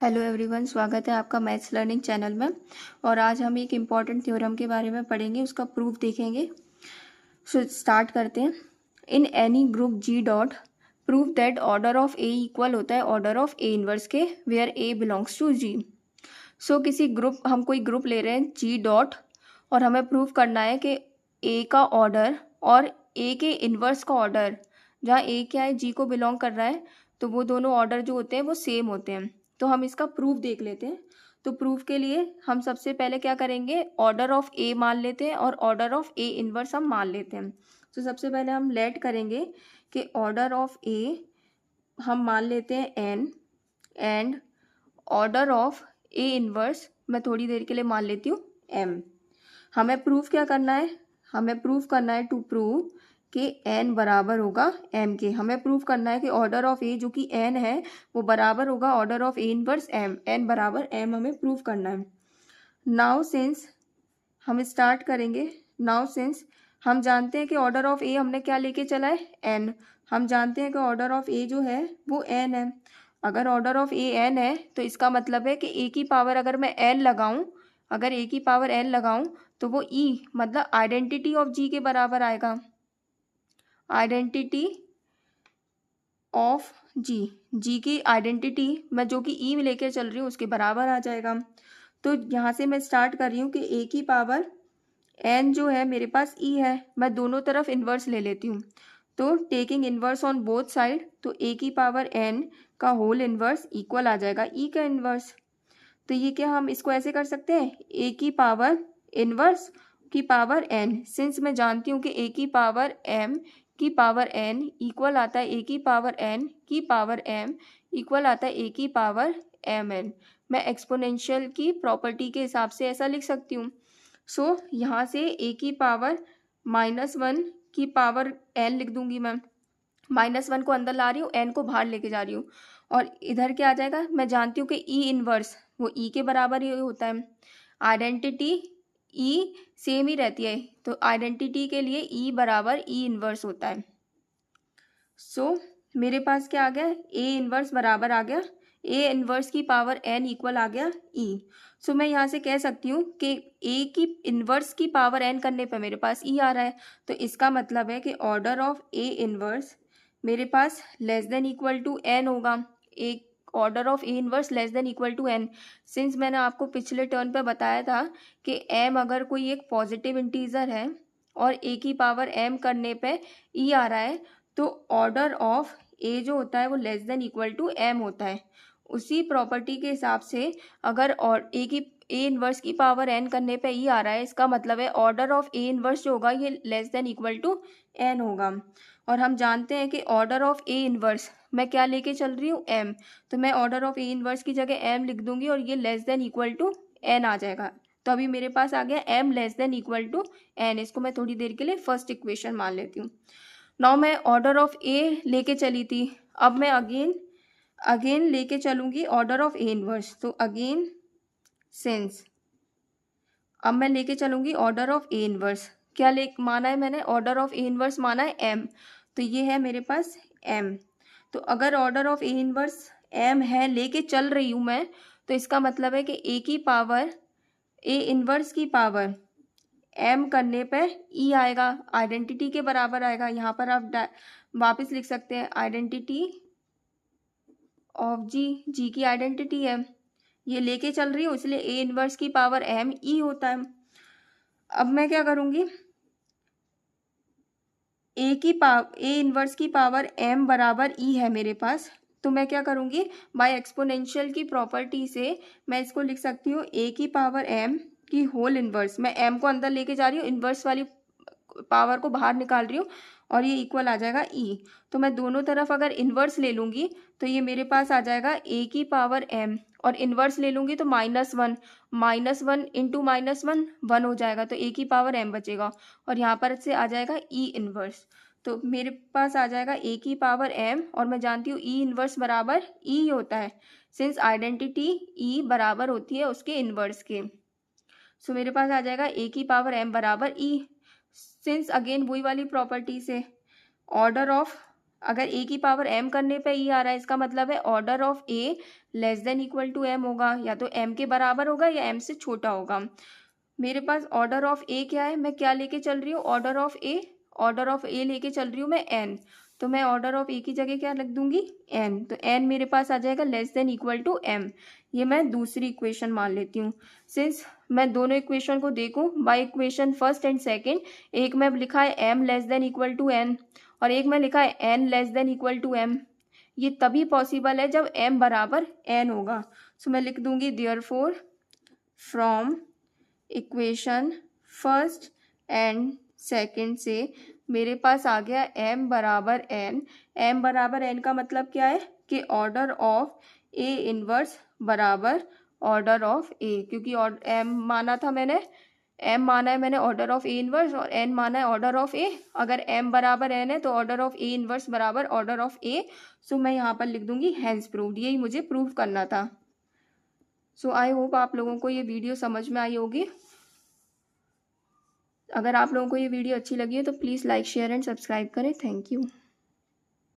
Hello everyone, स्वागत है आपका मैथ्स लर्निंग चैनल में। और आज हम एक इम्पॉर्टेंट थ्योरम के बारे में पढ़ेंगे, उसका प्रूफ देखेंगे। सो स्टार्ट करते हैं। In any group G dot proof that order of A equal होता है ऑर्डर ऑफ ए इनवर्स के, where A belongs to G. So किसी ग्रुप, हम कोई ग्रुप ले रहे हैं जी डॉट, और हमें प्रूफ करना है कि ए का ऑर्डर और ए के इनवर्स का ऑर्डर, जहाँ ए क्या है जी को बिलोंग कर रहा है, तो वो दोनों ऑर्डर जो होते हैं वो सेम होते हैं। तो हम इसका प्रूफ देख लेते हैं। तो प्रूफ के लिए हम सबसे पहले क्या करेंगे, ऑर्डर ऑफ ए मान लेते हैं और ऑर्डर ऑफ ए इनवर्स हम मान लेते हैं। तो सबसे पहले हम लेट करेंगे कि ऑर्डर ऑफ ए हम मान लेते हैं N, and order of A inverse मैं थोड़ी देर के लिए मान लेती हूँ एम। हमें प्रूफ क्या करना है, हमें प्रूफ करना है टू प्रूव कि एन बराबर होगा एम के। हमें प्रूफ करना है कि ऑर्डर ऑफ ए जो कि एन है वो बराबर होगा order of A inverse M, N बराबर एम हमें प्रूफ करना है। नाउ सिंस हम स्टार्ट करेंगे। नाउ सिंस हम जानते हैं कि ऑर्डर ऑफ ए हमने क्या लेके चला है, एन। हम जानते हैं कि ऑर्डर ऑफ ए जो है वो एन है। अगर ऑर्डर ऑफ ए एन है तो इसका मतलब है कि ए की पावर अगर मैं एन लगाऊं, अगर ए की पावर एन लगाऊं तो वो ई मतलब आइडेंटिटी ऑफ जी के बराबर आएगा। आइडेंटिटी ऑफ जी, जी की आइडेंटिटी मैं जो कि ई में लेकर चल रही हूँ उसके बराबर आ जाएगा। तो यहाँ से मैं स्टार्ट कर रही हूँ कि ए की पावर एन जो है मेरे पास ई है, मैं दोनों तरफ इन्वर्स ले लेती हूँ। तो taking inverse on both side, तो ए की पावर एन का होल इन्वर्स इक्वल आ जाएगा ई का इन्वर्स। तो ये क्या, हम इसको ऐसे कर सकते हैं, ए की पावर इन्वर्स की पावर एन। सिंस मैं जानती हूँ कि ए की पावर एम की पावर एन इक्वल आता है ए की पावर एन की पावर एम इक्वल आता है ए की पावर एम एन। मैं एक्सपोनेंशियल की प्रॉपर्टी के हिसाब से ऐसा लिख सकती हूँ। सो यहाँ से ए की पावर -1 की पावर एन लिख दूंगी मैं। -1 को अंदर ला रही हूँ, एन को बाहर लेके जा रही हूँ, और इधर क्या आ जाएगा, मैं जानती हूँ कि ई इनवर्स वो ई के बराबर ही होता है। आइडेंटिटी ई सेम ही रहती है, तो आइडेंटिटी के लिए ई बराबर ई इनवर्स होता है। सो मेरे पास क्या आ गया, ए इनवर्स बराबर आ गया ए इनवर्स की पावर एन इक्वल आ गया ई। सो मैं यहाँ से कह सकती हूँ कि ए की इनवर्स की पावर एन करने पर मेरे पास ई आ रहा है, तो इसका मतलब है कि ऑर्डर ऑफ ए इनवर्स मेरे पास less than equal to N होगा। एक order of A inverse less than equal to N. Since मैंने आपको पिछले टर्न पे बताया था कि एम अगर कोई एक पॉजिटिव इंटीजर है और ए की पावर एम करने पे ई आ रहा है, तो ऑर्डर ऑफ ए जो होता है वो less than equal to M होता है। उसी प्रॉपर्टी के हिसाब से अगर और ए इनवर्स की पावर एन करने पे ई आ रहा है, इसका मतलब है ऑर्डर ऑफ ए इनवर्स जो होगा ये less than equal to N होगा। और हम जानते हैं कि ऑर्डर ऑफ ए इनवर्स मैं क्या लेके चल रही हूँ, एम। तो मैं ऑर्डर ऑफ ए इनवर्स की जगह एम लिख दूंगी और ये less than equal to N आ जाएगा। तो अभी मेरे पास आ गया M less than equal to N. इसको मैं थोड़ी देर के लिए फर्स्ट इक्वेशन मान लेती हूँ। नाउ मैं ऑर्डर ऑफ ए लेके चली थी, अब मैं अगेन लेके चलूंगी ऑर्डर ऑफ ए इनवर्स। तो अगेन सिंस अब मैं लेके चलूंगी ऑर्डर ऑफ ए इनवर्स। क्या ले माना है मैंने, ऑर्डर ऑफ ए इनवर्स माना है एम, तो ये है मेरे पास एम। तो अगर order of A inverse M है लेके चल रही हूँ मैं, तो इसका मतलब है कि ए की पावर ए इनवर्स की पावर एम करने पे ई आएगा, आइडेंटिटी के बराबर आएगा। यहाँ पर आप वापस लिख सकते हैं आइडेंटिटी ऑफ जी, जी की आइडेंटिटी है, ये लेके चल रही हूँ इसलिए ए इनवर्स की पावर एम ई होता है। अब मैं क्या करूँगी, ए इनवर्स की पावर एम बराबर ई है मेरे पास, तो मैं क्या करूँगी, बाय एक्सपोनेंशियल की प्रॉपर्टी से मैं इसको लिख सकती हूँ ए की पावर एम की होल इनवर्स। मैं एम को अंदर लेके जा रही हूँ, इनवर्स वाली पावर को बाहर निकाल रही हूँ, और ये इक्वल आ जाएगा ई। तो मैं दोनों तरफ अगर इन्वर्स ले लूँगी तो ये मेरे पास आ जाएगा ए की पावर एम, और इन्वर्स ले लूँगी तो -1 इंटू -1 1 हो जाएगा, तो ए की पावर एम बचेगा, और यहाँ पर से आ जाएगा ई इन्वर्स। तो मेरे पास आ जाएगा ए की पावर एम, और मैं जानती हूँ ई इन्वर्स बराबर ई होता है, सिंस आइडेंटिटी ई बराबर होती है उसके इन्वर्स के। सो मेरे पास आ जाएगा ए की पावर एम बराबर ई। सिंस अगेन वही वाली प्रॉपर्टी से ऑर्डर ऑफ अगर ए की पावर m करने पे ई आ रहा है, इसका मतलब है order of A less than equal to m होगा, या तो m के बराबर होगा या m से छोटा होगा। मेरे पास ऑर्डर ऑफ ए क्या है, मैं क्या लेके चल रही हूँ, ऑर्डर ऑफ ए लेके चल रही हूँ मैं n, तो मैं ऑर्डर ऑफ ए की जगह क्या लिख दूंगी, n, तो n मेरे पास आ जाएगा less than equal to m। ये मैं दूसरी इक्वेशन मान लेती हूँ। सिंस मैं दोनों इक्वेशन को देखूँ by equation first and second, एक में लिखा है m less than equal to n और एक में लिखा है n less than equal to m, ये तभी पॉसिबल है जब m बराबर n होगा। सो मैं लिख दूंगी therefore from equation first and second से मेरे पास आ गया m बराबर n। m बराबर n का मतलब क्या है कि ऑर्डर ऑफ a इनवर्स बराबर ऑर्डर ऑफ a, क्योंकि m माना था मैंने, m माना है मैंने ऑर्डर ऑफ a इनवर्स और n माना है ऑर्डर ऑफ a। अगर m बराबर n है तो ऑर्डर ऑफ a इनवर्स बराबर ऑर्डर ऑफ a। सो मैं यहाँ पर लिख दूंगी हैंस प्रूव्ड, यही मुझे प्रूव करना था। सो आई होप आप लोगों को ये वीडियो समझ में आई होगी। अगर आप लोगों को ये वीडियो अच्छी लगी है तो please like share and subscribe करें। Thank you.